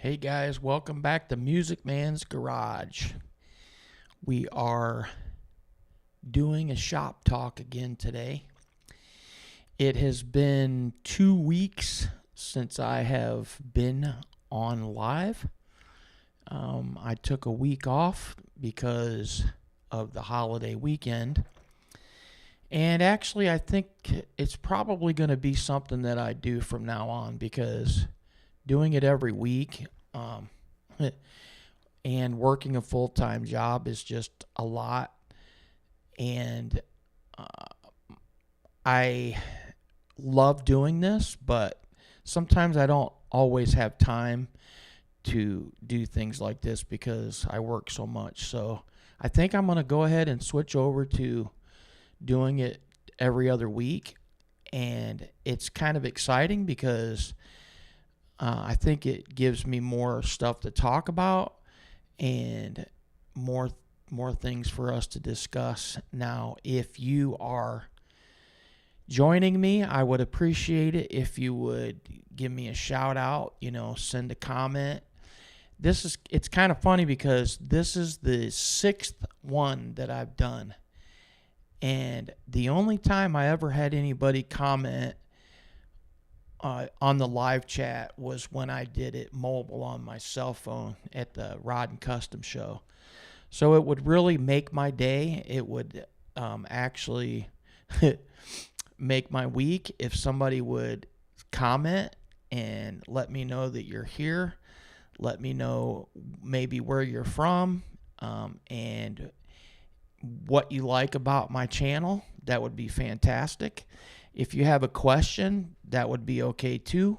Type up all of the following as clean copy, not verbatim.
Hey guys, welcome back to Music Man's Garage. We are doing a shop talk again today. It has been 2 weeks since I have been on live. I took a week off because of the holiday weekend. And actually, I think it's probably going to be something that I do from now on because doing it every week and working a full-time job is just a lot. And I love doing this, but sometimes I don't always have time to do things like this because I work so much. So I think I'm going to go ahead and switch over to doing it every other week. And it's kind of exciting because I think it gives me more stuff to talk about and more things for us to discuss. Now, if you are joining me, I would appreciate it if you would give me a shout out, send a comment. It's kind of funny because this is the 6th one that I've done. And the only time I ever had anybody comment on the live chat was when I did it mobile on my cell phone at the Rod and Custom show. So it would really make my day. It would actually make my week if somebody would comment and let me know that you're here. Let me know maybe where you're from and what you like about my channel. That would be fantastic. If you have a question, that would be okay too.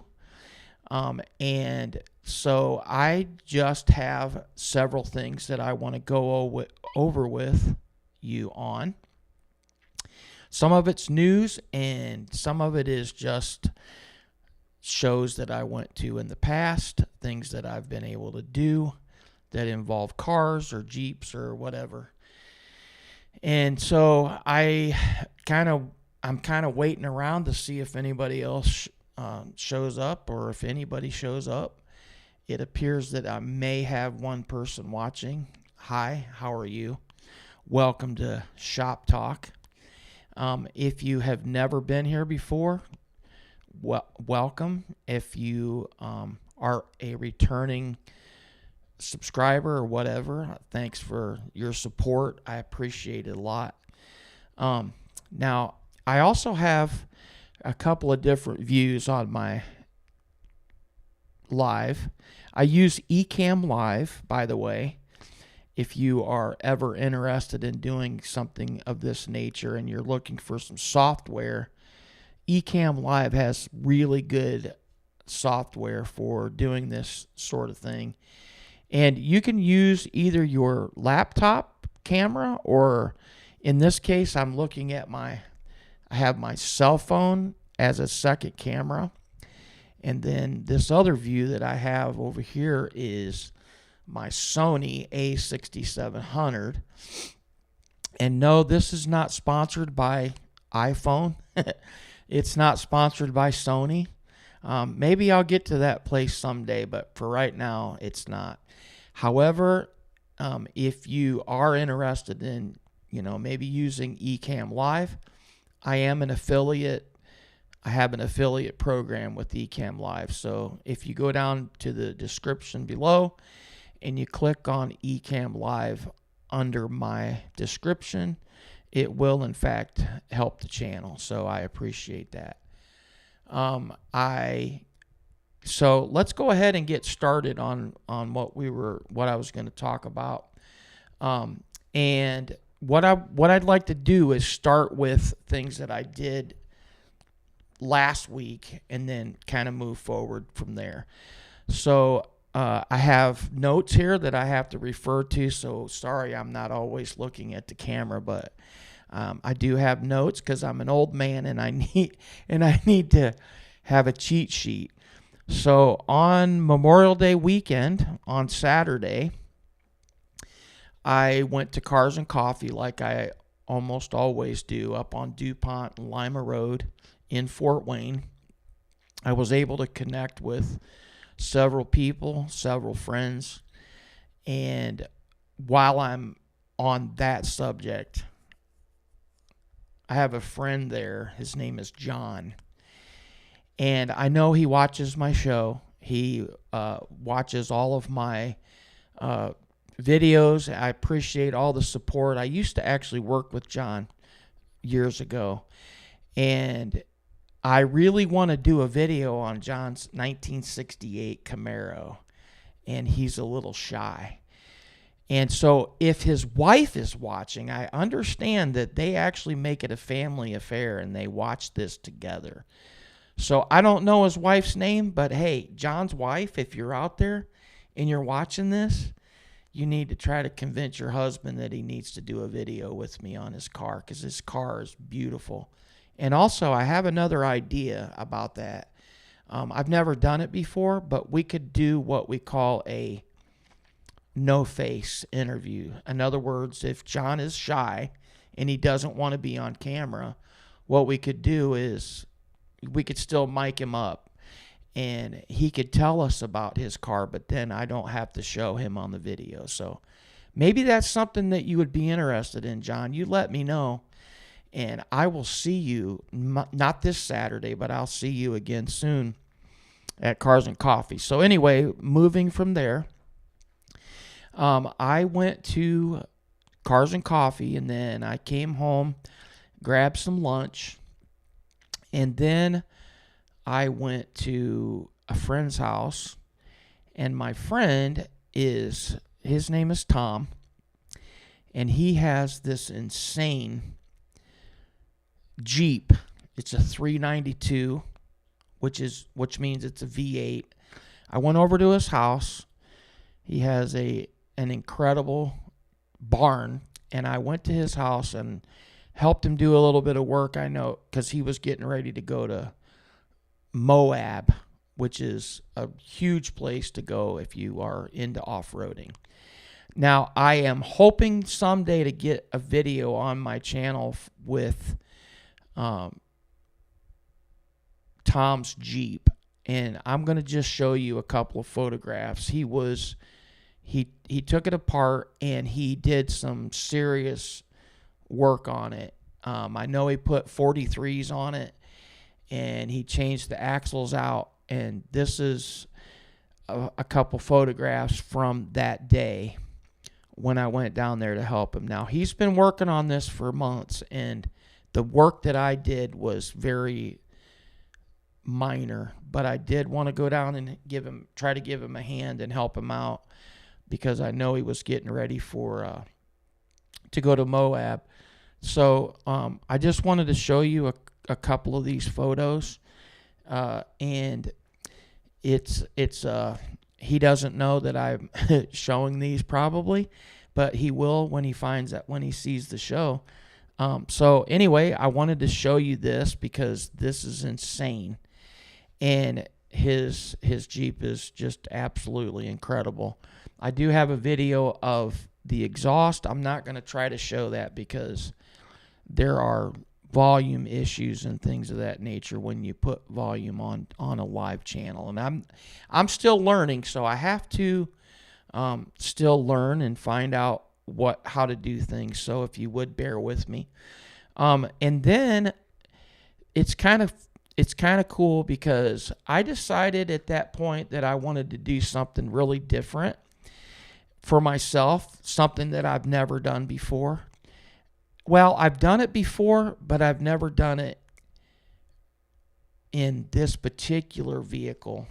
And so I just have several things that I want to go over with you on. Some of it's news and some of it is just shows that I went to in the past, things that I've been able to do that involve cars or Jeeps or whatever. And so I'm kind of waiting around to see if anybody else shows up or if anybody shows up. It appears that I may have one person watching. Hi, how are you? Welcome to Shop Talk. If you have never been here before, welcome. If you are a returning subscriber or whatever, thanks for your support. I appreciate it a lot. Now, I also have a couple of different views on my live. I use Ecamm Live, by the way. If you are ever interested in doing something of this nature and you're looking for some software, Ecamm Live has really good software for doing this sort of thing. And you can use either your laptop camera or in this case, I'm looking at I have my cell phone as a second camera. And then this other view that I have over here is my Sony A6700. And no, this is not sponsored by iPhone. It's not sponsored by Sony. Maybe I'll get to that place someday, but for right now, it's not. However, if you are interested in, maybe using Ecamm Live, I am an affiliate. I have an affiliate program with Ecamm Live. So if you go down to the description below and you click on Ecamm Live under my description, it will in fact help the channel. So I appreciate that. So let's go ahead and get started on what I was going to talk about. And what I'd like to do is start with things that I did last week and then kind of move forward from there. So I have notes here that I have to refer to. So sorry, I'm not always looking at the camera, but I do have notes because I'm an old man and I need to have a cheat sheet. So on Memorial Day weekend, on Saturday, I went to Cars and Coffee like I almost always do up on DuPont and Lima Road in Fort Wayne. I was able to connect with several people, several friends. And while I'm on that subject, I have a friend there. His name is John. And I know he watches my show. He watches all of my videos. I appreciate all the support. I used to actually work with John years ago. And I really want to do a video on John's 1968 Camaro. And he's a little shy. And so if his wife is watching, I understand that they actually make it a family affair and they watch this together. So I don't know his wife's name, but hey, John's wife, if you're out there and you're watching this, you need to try to convince your husband that he needs to do a video with me on his car, because his car is beautiful. And also, I have another idea about that. I've never done it before, but we could do what we call a no-face interview. In other words, if John is shy and he doesn't want to be on camera, what we could do is we could still mic him up and he could tell us about his car, but then I don't have to show him on the video. So maybe that's something that you would be interested in, John. You let me know, and I will see you, not this Saturday, but I'll see you again soon at Cars and Coffee. So anyway, moving from there, I went to Cars and Coffee, and then I came home, grabbed some lunch, and then I went to a friend's house, and my friend his name is Tom, and he has this insane Jeep. It's a 392, which means it's a V8. I went over to his house. He has an incredible barn, and I went to his house and helped him do a little bit of work. I know, because he was getting ready to go to Moab, which is a huge place to go if you are into off-roading. Now, I am hoping someday to get a video on my channel with Tom's Jeep, and I'm going to just show you a couple of photographs. He took it apart, and he did some serious work on it. I know he put 43s on it, and he changed the axles out, and this is a couple photographs from that day when I went down there to help him. Now, he's been working on this for months, and the work that I did was very minor, but I did want to go down and try to give him a hand and help him out, because I know he was getting ready to go to Moab. So I just wanted to show you a couple of these photos, and it's he doesn't know that I'm showing these probably, but he will when he sees the show. So anyway, I wanted to show you this because this is insane, and his Jeep is just absolutely incredible. I do have a video of the exhaust. I'm not going to try to show that because there are volume issues and things of that nature when you put volume on a live channel, and I'm still learning, so I have to still learn and find out how to do things. So if you would bear with me, and then it's kind of cool because I decided at that point that I wanted to do something really different for myself, something that I've never done before. Well, I've done it before, but I've never done it in this particular vehicle.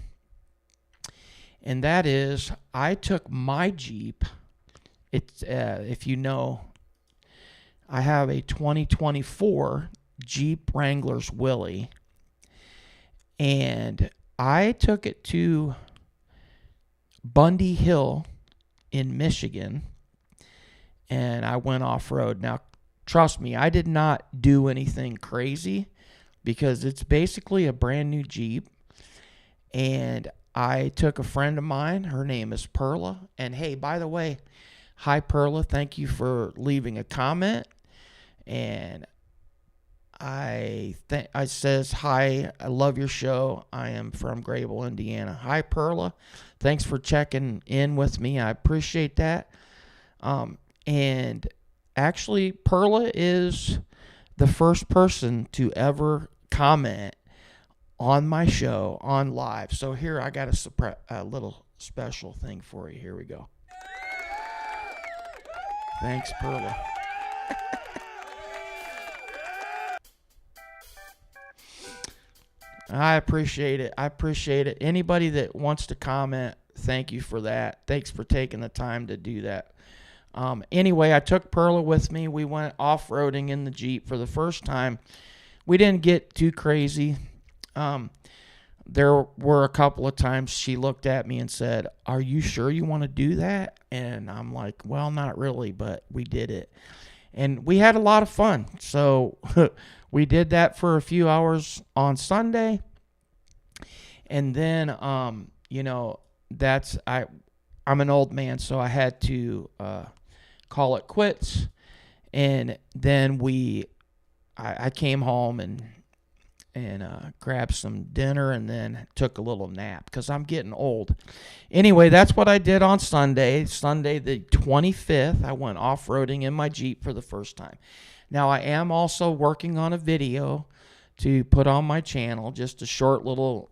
And that is, I took my Jeep. It's if you know, I have a 2024 Jeep Wrangler's Willie, and I took it to Bundy Hill in Michigan, and I went off-road. Now, trust me, I did not do anything crazy because it's basically a brand new Jeep. And I took a friend of mine. Her name is Perla. And hey, by the way, hi Perla. Thank you for leaving a comment. And I says, hi, I love your show. I am from Grable, Indiana. Hi, Perla. Thanks for checking in with me. I appreciate that. And actually, Perla is the first person to ever comment on my show on live. So here I got a little special thing for you. Here we go. Thanks, Perla. I appreciate it. I appreciate it. Anybody that wants to comment, thank you for that. Thanks for taking the time to do that. Anyway, I took Perla with me. We went off-roading in the Jeep for the first time. We didn't get too crazy. There were a couple of times she looked at me and said, "Are you sure you want to do that?" And I'm like, well, not really, but we did it. And we had a lot of fun. So we did that for a few hours on Sunday. And then, I'm an old man, so I had to call it quits. And then I came home and grabbed some dinner and then took a little nap because I'm getting old. Anyway, that's what I did on Sunday. Sunday the 25th, I went off-roading in my Jeep for the first time. Now, I am also working on a video to put on my channel, just a short little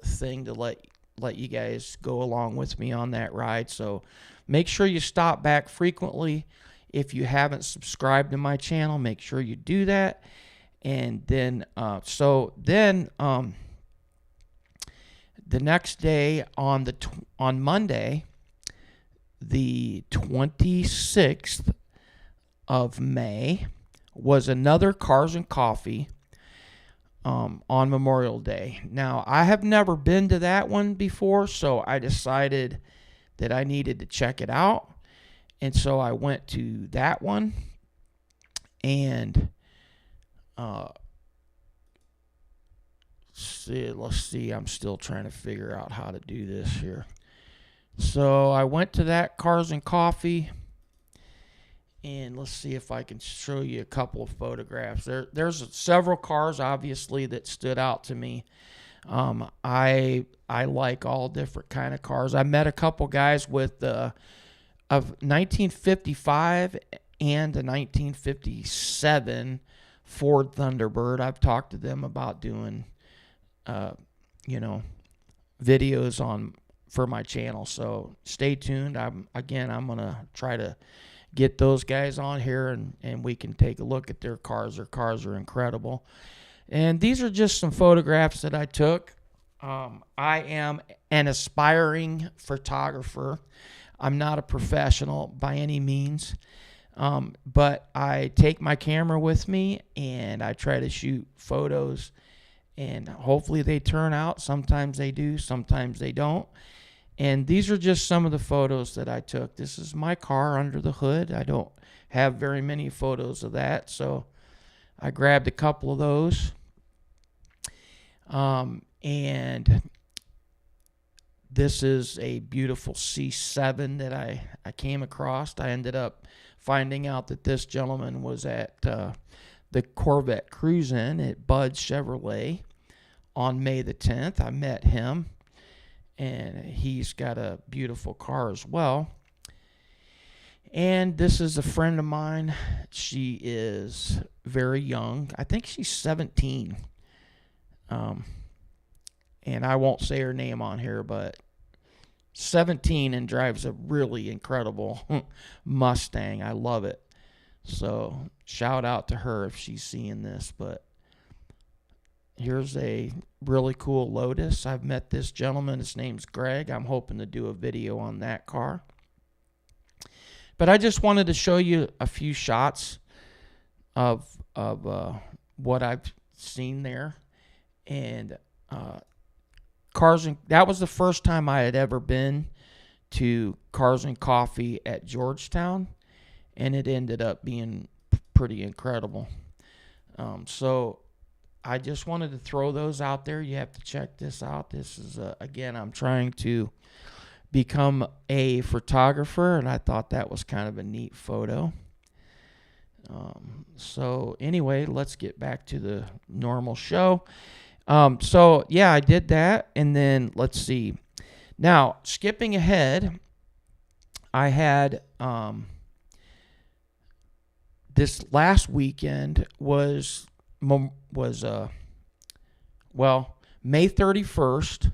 thing to let you guys go along with me on that ride. So make sure you stop back frequently. If you haven't subscribed to my channel, make sure you do that. And then, the next day on Monday, the 26th of May, was another Cars and Coffee on Memorial Day. Now, I have never been to that one before, so I decided that I needed to check it out. And so I went to that one, and let's see, I'm still trying to figure out how to do this here. So I went to that Cars and Coffee, and let's see if I can show you a couple of photographs. There's several cars, obviously, that stood out to me. I like all different kind of cars. I met a couple guys with a 1955 and a 1957 Ford Thunderbird. I've talked to them about doing, videos for my channel. So stay tuned. I'm gonna try to get those guys on here and we can take a look at their cars. Their cars are incredible. And these are just some photographs that I took. I am an aspiring photographer. I'm not a professional by any means. But I take my camera with me and I try to shoot photos, and hopefully they turn out. Sometimes they do, sometimes they don't. And these are just some of the photos that I took. This is my car under the hood. I don't have very many photos of that, so I grabbed a couple of those. And this is a beautiful C7 that I came across. I ended up finding out that this gentleman was at the Corvette Cruise-In at Bud's Chevrolet on May the 10th. I met him, and he's got a beautiful car as well. And this is a friend of mine. She is very young. I think she's 17. And I won't say her name on here, but 17 and drives a really incredible Mustang. I love it. So shout out to her if she's seeing this. But here's a really cool Lotus. I've met this gentleman. His name's Greg. I'm hoping to do a video on that car. But I just wanted to show you a few shots of what I've seen there. And that was the first time I had ever been to Cars and Coffee at Georgetown, and it ended up being pretty incredible. So I just wanted to throw those out there. You have to check this out. This is, again, I'm trying to become a photographer, and I thought that was kind of a neat photo. So anyway, let's get back to the normal show. So yeah, I did that, and then let's see. Now skipping ahead, I had this last weekend was well, May 31st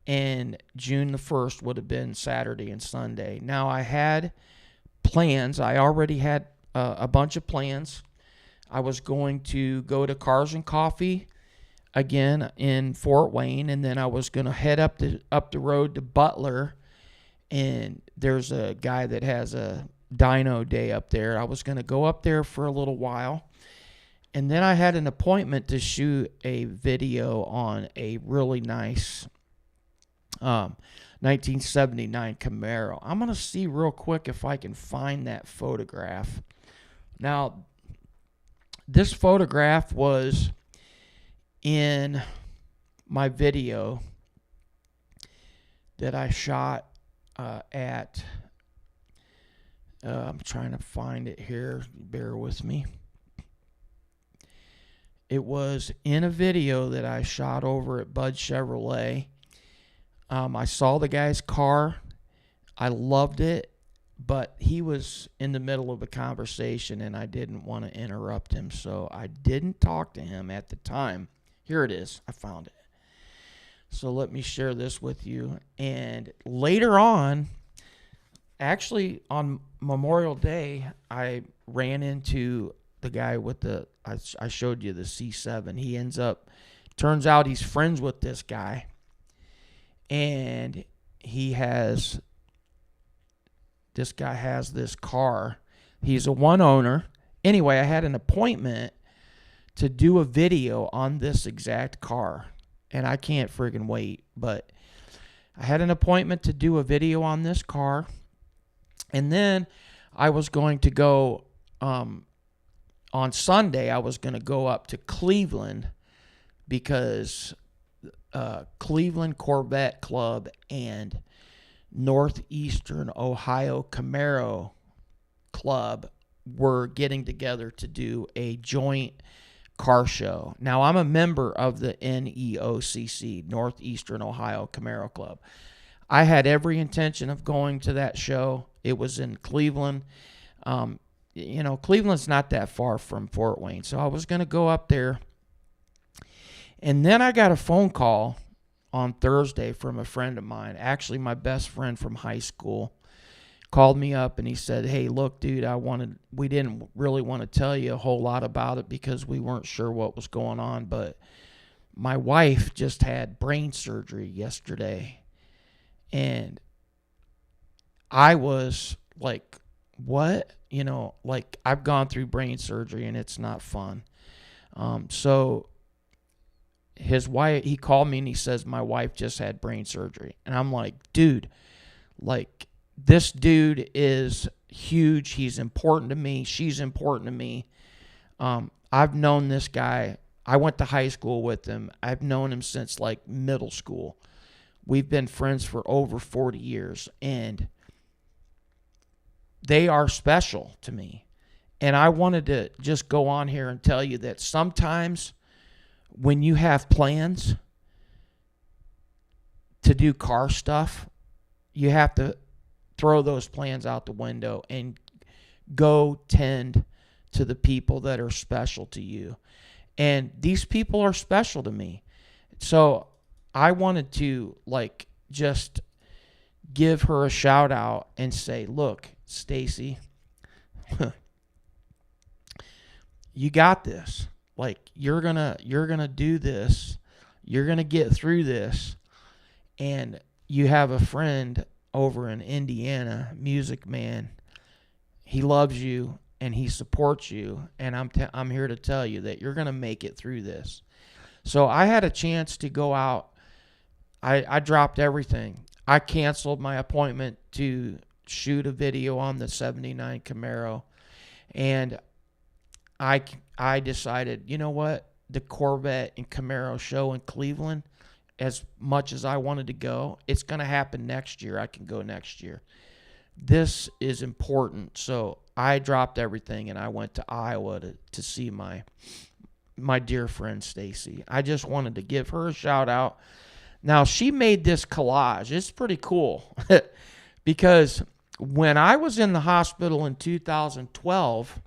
and June the 1st would have been Saturday and Sunday. Now I had plans. I already had a bunch of plans. I was going to go to Cars and Coffee again in Fort Wayne, and then I was going to head up the road to Butler, and there's a guy that has a dyno day up there. I was going to go up there for a little while, and then I had an appointment to shoot a video on a really nice 1979 Camaro. I'm going to see real quick if I can find that photograph. Now, this photograph was in my video that I shot at, I'm trying to find it here, bear with me. It was in a video that I shot over at Bud Chevrolet. I saw the guy's car. I loved it, but he was in the middle of a conversation and I didn't want to interrupt him, so I didn't talk to him at the time. Here it is. I found it. So let me share this with you. And later on, actually on Memorial Day, I ran into the guy with I showed you the C7. He turns out he's friends with this guy. And this guy has this car. He's a one owner. Anyway, I had an appointment to do a video on this exact car. And I can't friggin' wait. But I had an appointment to do a video on this car. And then I was going to go, on Sunday, I was going to go up to Cleveland because Cleveland Corvette Club and Northeastern Ohio Camaro Club were getting together to do a joint car show. Now, I'm a member of the NEOCC, Northeastern Ohio Camaro Club. I had every intention of going to that show. It was in Cleveland. Cleveland's not that far from Fort Wayne, so I was going to go up there. And then I got a phone call on Thursday from a friend of mine, actually my best friend from high school, called me up and he said, "Hey, look, dude, we didn't really want to tell you a whole lot about it because we weren't sure what was going on, but my wife just had brain surgery yesterday." And I was like, "What?" I've gone through brain surgery and it's not fun. So his wife, he called me and he says, "My wife just had brain surgery." And I'm like, "Dude, this dude is huge. He's important to me. She's important to me. I've known this guy. I went to high school with him. I've known him since middle school. We've been friends for over 40 years and they are special to me." And I wanted to just go on here and tell you that sometimes when you have plans to do car stuff, you have to throw those plans out the window and go tend to the people that are special to you. And these people are special to me. So I wanted to just give her a shout out and say, "Look, Stacy, you got this. You're gonna do this. You're gonna get through this. And you have a friend over in Indiana, Music Man. He loves you and he supports you. And I'm here to tell you that you're gonna make it through this." So I had a chance to go out. I dropped everything. I canceled my appointment to shoot a video on the 79 Camaro. And I decided, you know what? The Corvette and Camaro show in Cleveland, as much as I wanted to go, it's going to happen next year. I can go next year. This is important. So I dropped everything and I went to Iowa to see my dear friend Stacy. I just wanted to give her a shout out. Now, she made this collage. It's pretty cool because when I was in the hospital in 2012,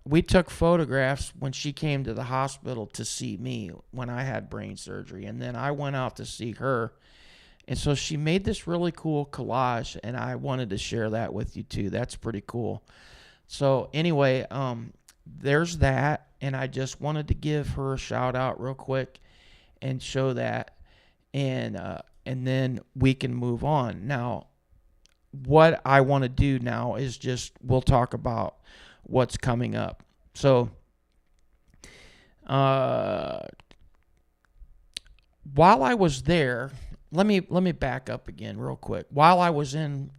we took photographs when she came to the hospital to see me when I had brain surgery. And then I went out to see her. And so she made this really cool collage, and I wanted to share that with you too. That's pretty cool. So anyway, there's that, and I just wanted to give her a shout out real quick and show that, and then we can move on. Now, what I want to do now is we'll talk about what's coming up. So, while I was there, let me back up again real quick. While I was in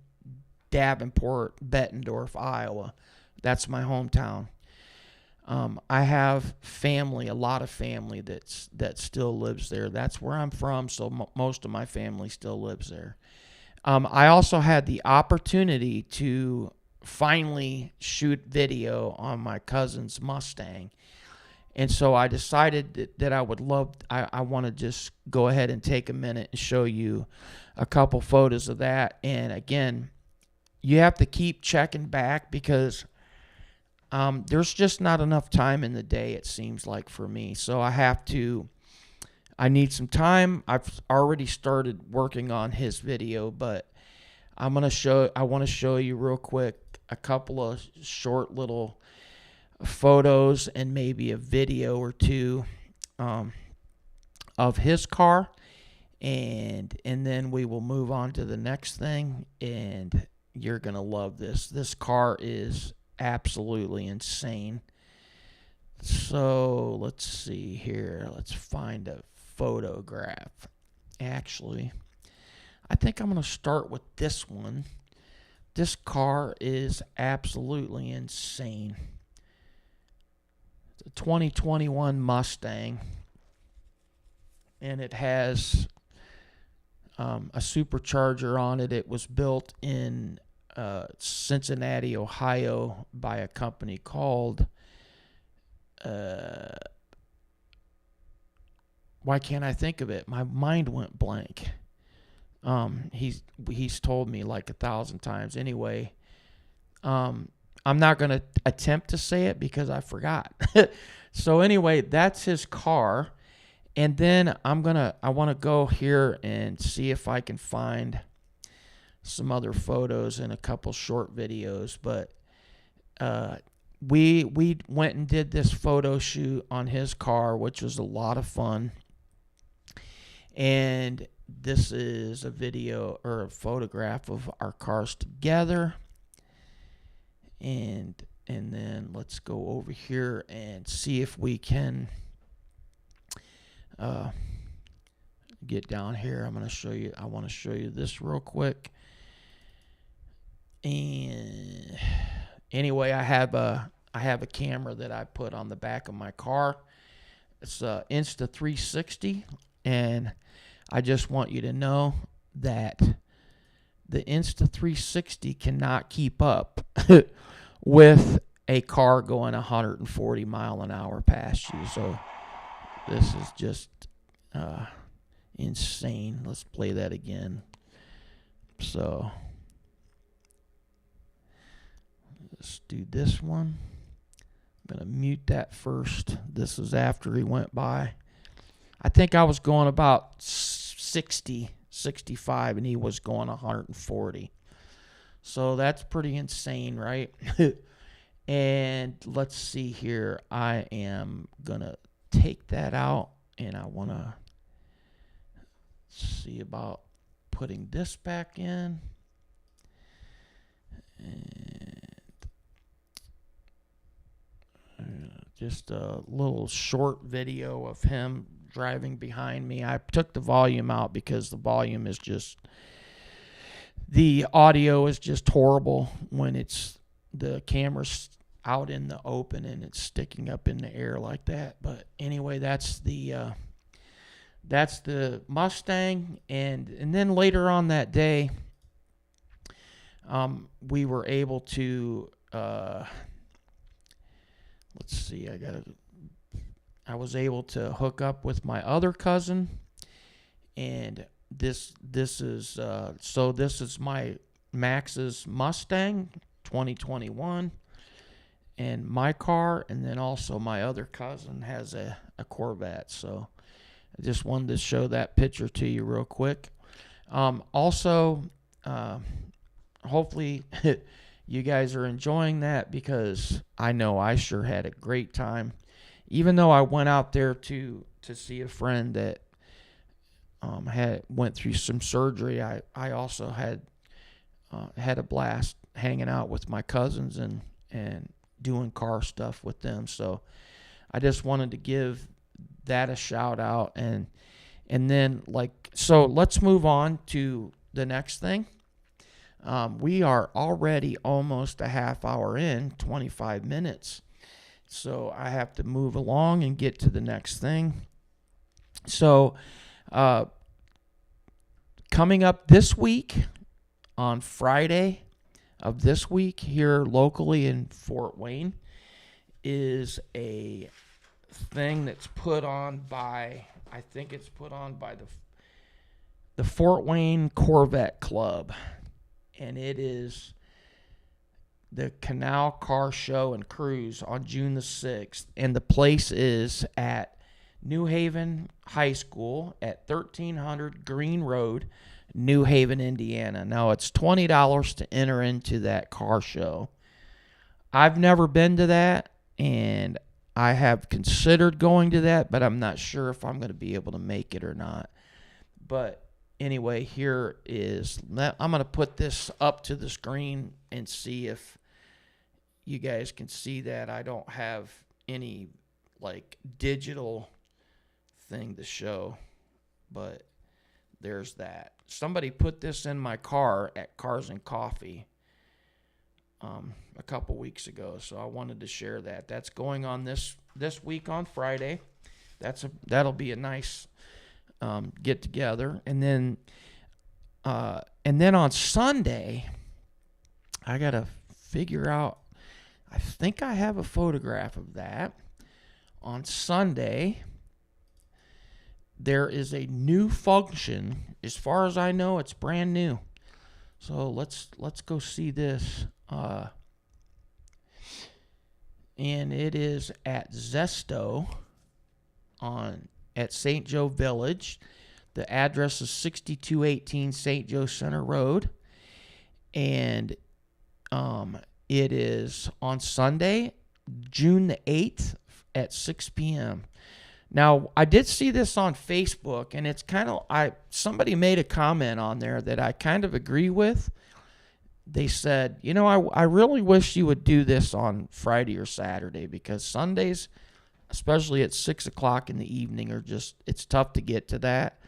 Davenport, Bettendorf, Iowa, that's my hometown. I have family, a lot of family that still lives there. That's where I'm from, so most of my family still lives there. I also had the opportunity to finally shoot video on my cousin's Mustang. And so I decided that I want to just go ahead and take a minute and show you a couple photos of that. And again, you have to keep checking back because there's just not enough time in the day, it seems like, for me. So I need some time. I've already started working on his video, but I want to show you real quick a couple of short little photos and maybe a video or two of his car, and then we will move on to the next thing, and you're gonna love this. This car is absolutely insane. So let's see here. Let's find a photograph. Actually, I think I'm gonna start with this one. This car is absolutely insane. 2021 Mustang, and it has a supercharger on it. It was built in Cincinnati, Ohio by a company called why can't I think of it? My mind went blank. He's told me like 1,000 times. Anyway, I'm not going to attempt to say it because I forgot. So anyway, that's his car. And then I want to go here and see if I can find some other photos and a couple short videos. But we went and did this photo shoot on his car, which was a lot of fun. And this is a video or a photograph of our cars together. And then let's go over here and see if we can get down here. I want to show you this real quick. And anyway, I have a camera that I put on the back of my car. It's a Insta360, and I just want you to know that the Insta360 cannot keep up with a car going 140 mile an hour past you. So this is just insane. Let's play that again. So let's do this one. I'm going to mute that first. This is after he went by. I think I was going about 60, 65, and he was going 140. So that's pretty insane, right? And let's see here. I am going to take that out, and I want to see about putting this back in. And just a little short video of him driving behind me. I took the volume out because the volume is just, the audio is just horrible when it's the camera's out in the open and it's sticking up in the air like that. But anyway, that's the Mustang. And then later on that day, we were able to, let's see, I was able to hook up with my other cousin, and this is this is my Max's Mustang 2021, and my car, and then also my other cousin has a Corvette. So I just wanted to show that picture to you real quick. Also, hopefully you guys are enjoying that, because I know I sure had a great time. Even though I went out there to see a friend that went through some surgery, I also had a blast hanging out with my cousins and doing car stuff with them. So I just wanted to give that a shout out, and then so let's move on to the next thing. We are already almost a half hour in, 25 minutes. So I have to move along and get to the next thing. So coming up this week, on Friday of this week here locally in Fort Wayne, is a thing that's put on by, I think it's put on by the Fort Wayne Corvette Club. And it is the Canal Car Show and Cruise on June the 6th. And the place is at New Haven High School at 1300 Green Road, New Haven, Indiana. Now, it's $20 to enter into that car show. I've never been to that, and I have considered going to that, but I'm not sure if I'm going to be able to make it or not. But anyway, here is, I'm going to put this up to the screen and see if you guys can see that. I don't have any digital thing to show, but there's that. Somebody put this in my car at Cars and Coffee a couple weeks ago, so I wanted to share that. That's going on this week on Friday. That'll be a nice get together, and then on Sunday, I gotta figure out. I think I have a photograph of that. On Sunday, there is a new function. As far as I know, it's brand new. So let's go see this. And it is at Zesto at St. Joe Village. The address is 6218 St. Joe Center Road. And it is on Sunday, June the 8th at 6 p.m. Now, I did see this on Facebook, and it's kind of, somebody made a comment on there that I kind of agree with. They said, I really wish you would do this on Friday or Saturday, because Sundays, especially at 6 o'clock in the evening, it's tough to get to that.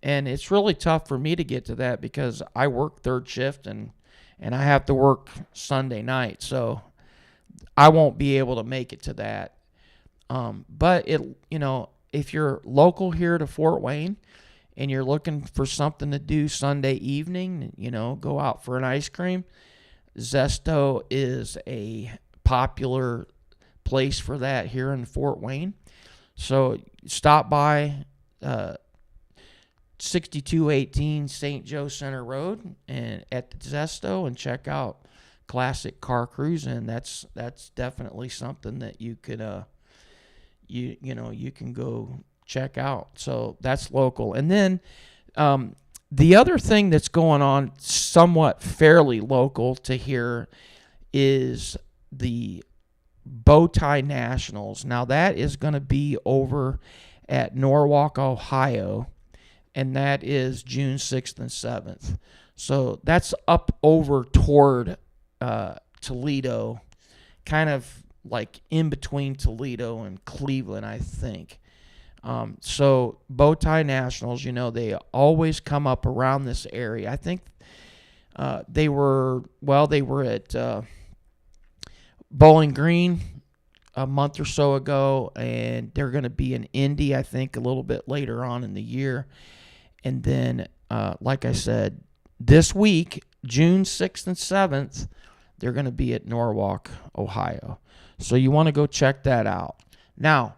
And it's really tough for me to get to that because I work third shift and I have to work Sunday night. So I won't be able to make it to that. But if you're local here to Fort Wayne and you're looking for something to do Sunday evening, go out for an ice cream, Zesto is a popular place for that here in Fort Wayne. So stop by 6218 St. Joe Center Road and at the Zesto and check out Classic Car Cruise, and that's definitely something that you could you can go check out. So that's local. And then the other thing that's going on somewhat fairly local to here is the Bowtie Nationals. Now that is going to be over at Norwalk, Ohio, and that is June 6th and 7th. So that's up over toward Toledo, kind of like in between Toledo and Cleveland, I think. So Bowtie Nationals, they always come up around this area. I think they were at Bowling Green a month or so ago, and they're going to be in Indy, I think, a little bit later on in the year. And then, like I said, this week June 6th and 7th, they're going to be at Norwalk, Ohio. So you want to go check that out. Now,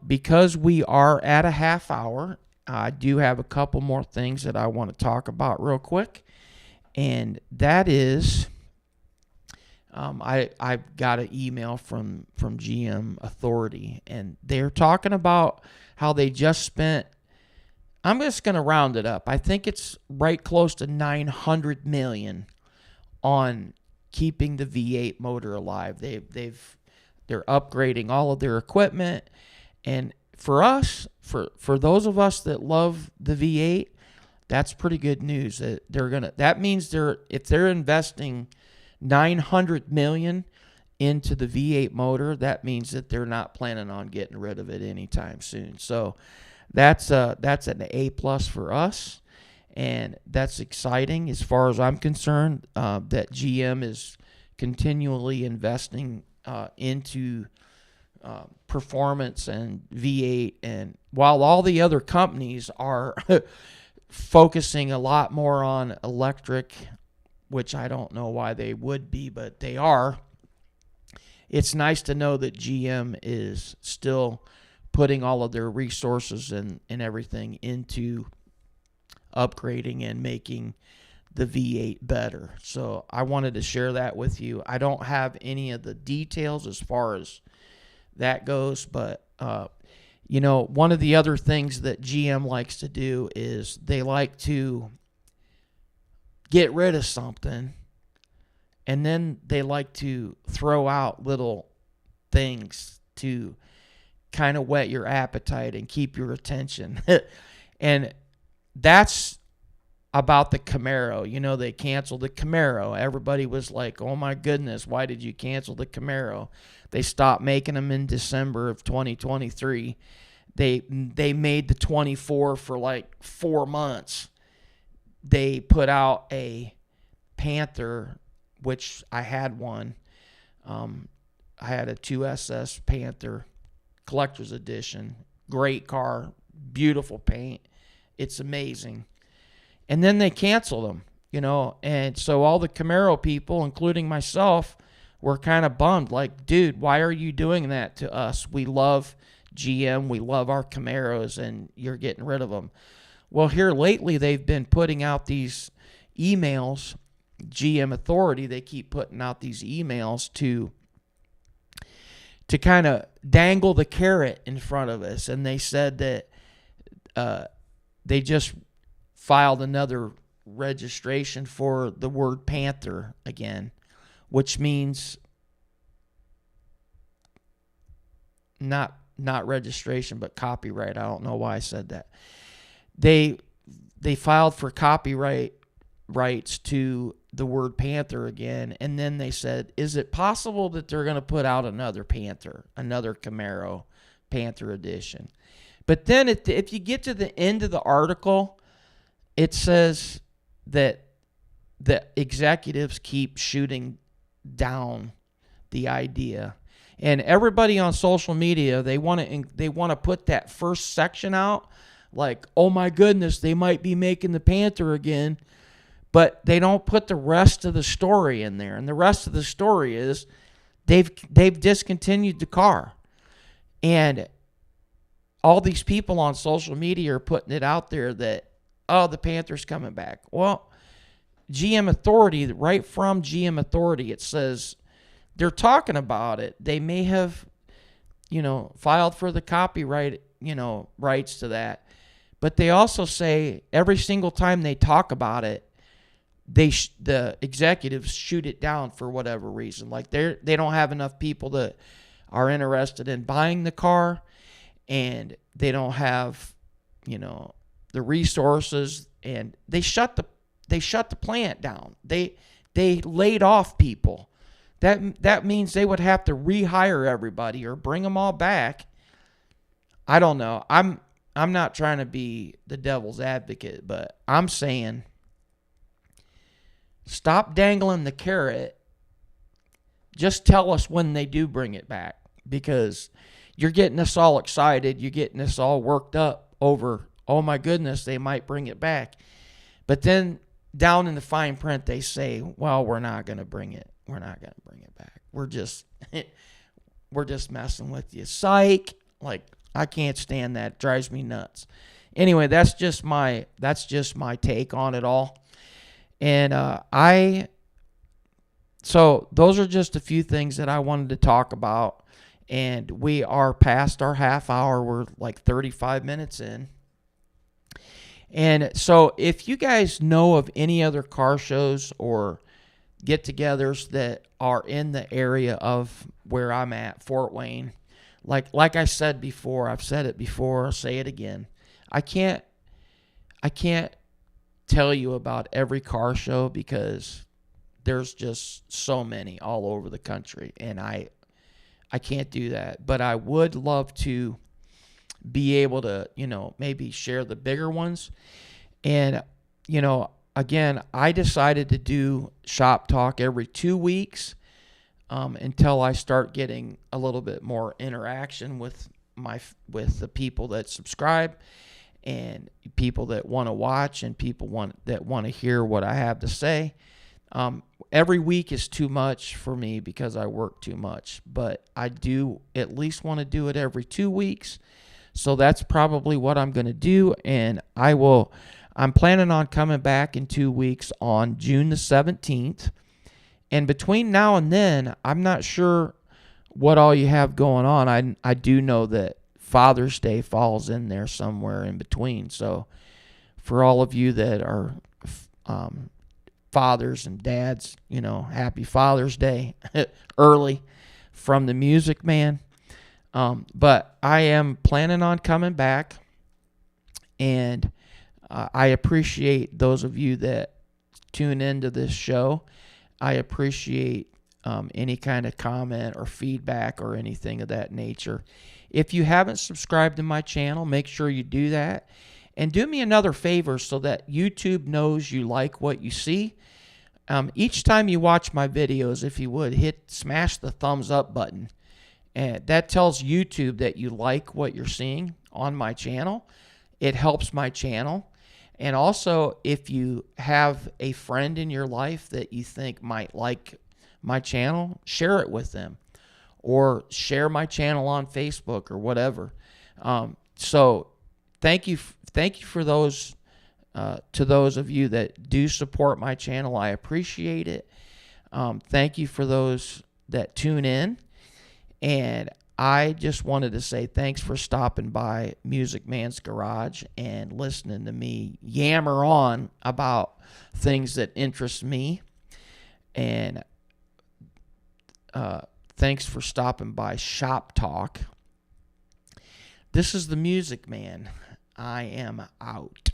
because we are at a half hour, I do have a couple more things that I want to talk about real quick. And that is, I got an email from GM Authority, and they're talking about how they just spent, I'm just going to round it up. I think it's right close to $900 million on keeping the V8 motor alive. They're upgrading all of their equipment, and for us, for those of us that love the V8, that's pretty good news. That means if they're investing $900 million into the V8 motor, that means that they're not planning on getting rid of it anytime soon. So that's an A+ for us, and that's exciting as far as I'm concerned, that GM is continually investing into performance and V8, and while all the other companies are focusing a lot more on electric, which I don't know why they would be, but they are. It's nice to know that GM is still putting all of their resources and everything into upgrading and making the V8 better. So I wanted to share that with you. I don't have any of the details as far as that goes, but one of the other things that GM likes to do is they like to get rid of something, and then they like to throw out little things to kind of whet your appetite and keep your attention. And that's about the Camaro. They canceled the Camaro. Everybody was like, oh my goodness, why did you cancel the Camaro? They stopped making them in December of 2023. They made the 24 for like 4 months. They put out a Panther, which I had one. I had a 2SS Panther collector's edition. Great car, beautiful paint. It's amazing. And then they canceled them, and so all the Camaro people, including myself, were kind of bummed. Like, dude, why are you doing that to us? We love GM. We love our Camaros, and you're getting rid of them. Well, here lately, they've been putting out these emails. GM Authority, they keep putting out these emails to kind of dangle the carrot in front of us. And they said that they just filed another registration for the word Panther again, which means not registration, but copyright. I don't know why I said that. They filed for copyright rights to the word Panther again, and then they said, is it possible that they're going to put out another Panther, another Camaro Panther edition? But then if you get to the end of the article, it says that the executives keep shooting down the idea, and everybody on social media, they want to put that first section out, like, oh my goodness, they might be making the Panther again, but they don't put the rest of the story in there. And the rest of the story is they've discontinued the car, and all these people on social media are putting it out there that, oh, the Panther's coming back. Well, GM Authority, right from GM Authority, it says they're talking about it. They may have, filed for the copyright, rights to that. But they also say every single time they talk about it, the executives shoot it down for whatever reason. Like they don't have enough people that are interested in buying the car, and they don't have, the resources, and they shut the plant down. They laid off people. That means they would have to rehire everybody or bring them all back. I don't know. I'm not trying to be the devil's advocate, but I'm saying stop dangling the carrot. Just tell us when they do bring it back, because you're getting us all excited. You're getting us all worked up over, oh my goodness, they might bring it back. But then down in the fine print, they say, well, we're not going to bring it. We're not going to bring it back. We're just messing with you. Psych. Like, I can't stand that. It drives me nuts. Anyway, that's just my take on it all. And so those are just a few things that I wanted to talk about. And we are past our half hour. We're like 35 minutes in. And so if you guys know of any other car shows or get-togethers that are in the area of where I'm at, Fort Wayne, like I said before, I've said it before, I'll say it again. I can't tell you about every car show because there's just so many all over the country, and I can't do that. But I would love to be able to, maybe share the bigger ones. And, again, I decided to do Shop Talk every 2 weeks until I start getting a little bit more interaction with the people that subscribe and people that want to watch and people that want to hear what I have to say. Every week is too much for me because I work too much, but I do at least want to do it every 2 weeks. So that's probably what I'm going to do, and I'm planning on coming back in 2 weeks on June the 17th. And between now and then, I'm not sure what all you have going on. I do know that Father's Day falls in there somewhere in between. So for all of you that are fathers and dads, happy Father's Day early from the Music Man. But I am planning on coming back, and I appreciate those of you that tune into this show. I appreciate any kind of comment or feedback or anything of that nature. If you haven't subscribed to my channel, make sure you do that. And do me another favor so that YouTube knows you like what you see. Each time you watch my videos, if you would, smash the thumbs up button. And that tells YouTube that you like what you're seeing on my channel. It helps my channel. And also, if you have a friend in your life that you think might like my channel, share it with them. Or share my channel on Facebook or whatever. So thank you for those, to those of you that do support my channel. I appreciate it. Thank you for those that tune in. And I just wanted to say thanks for stopping by Music Man's Garage and listening to me yammer on about things that interest me. And thanks for stopping by Shop Talk. This is the Music Man. I am out.